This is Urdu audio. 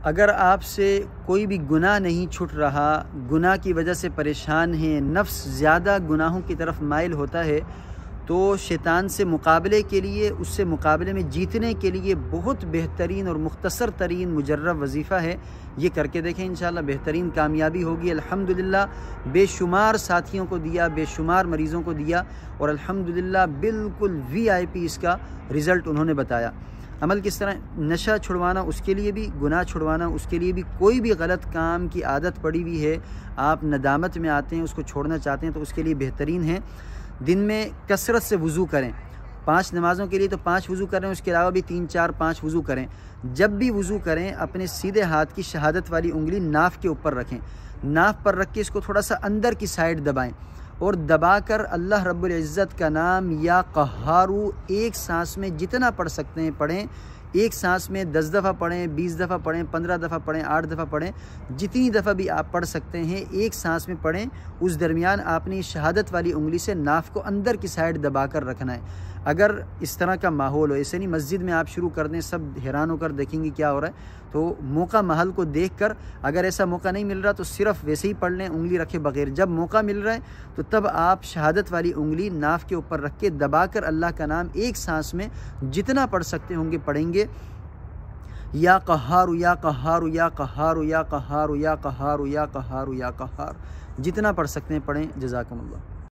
اگر آپ سے کوئی بھی گناہ نہیں چھٹ رہا، گناہ کی وجہ سے پریشان ہیں، نفس زیادہ گناہوں کی طرف مائل ہوتا ہے، تو شیطان سے مقابلے کے لیے، اس سے مقابلے میں جیتنے کے لیے بہت بہترین اور مختصر ترین مجرب وظیفہ ہے۔ یہ کر کے دیکھیں، انشاءاللہ بہترین کامیابی ہوگی۔ الحمدللہ بے شمار ساتھیوں کو دیا، بے شمار مریضوں کو دیا، اور الحمدللہ بالکل VIP اس کا رزلٹ انہوں نے بتایا۔ عمل کس طرح؟ نشہ چھڑوانا اس کے لیے بھی، گناہ چھڑوانا اس کے لیے بھی، کوئی بھی غلط کام کی عادت پڑی ہوئی ہے، آپ ندامت میں آتے ہیں، اس کو چھوڑنا چاہتے ہیں، تو اس کے لیے بہترین ہے دن میں کثرت سے وضو کریں۔ 5 نمازوں کے لیے تو 5 وضو کریں، اس کے علاوہ بھی 3 4 5 وضو کریں۔ جب بھی وضو کریں اپنے سیدھے ہاتھ کی شہادت والی انگلی ناف کے اوپر رکھیں، ناف پر رکھ کے اس کو تھوڑا سا اندر کی سائڈ دبائیں، اور دبا کر اللہ رب العزت کا نام یا قہارو ایک سانس میں جتنا پڑھ سکتے ہیں پڑھیں۔ ایک سانس میں 10 دفعہ پڑھیں، 20 دفعہ پڑھیں، 15 دفعہ پڑھیں، 8 دفعہ پڑھیں، جتنی دفعہ بھی آپ پڑھ سکتے ہیں ایک سانس میں پڑھیں۔ اس درمیان آپ نے شہادت والی انگلی سے ناف کو اندر کی سائڈ دبا کر رکھنا ہے۔ اگر اس طرح کا ماحول ہو، ایسے نہیں مسجد میں آپ شروع کر دیں، سب حیران ہو کر دیکھیں گے کیا ہو رہا ہے، تو موقع محل کو دیکھ کر، اگر ایسا موقع نہیں مل رہا تو صرف ویسے ہی پڑھ لیں انگلی رکھے بغیر۔ جب موقع مل رہا ہے تو تب آپ شہادت والی انگلی ناف کے اوپر رکھ کے دبا کر اللہ کا نام ایک سانس میں جتنا پڑھ سکتے ہوں گے پڑھیں گے۔ یا قہارو یا قہارو یا قہارو یا قہارو یا قہارو یا قہارو یا قہار، جتنا پڑھ سکتے ہیں پڑھیں۔ جزاکم اللہ۔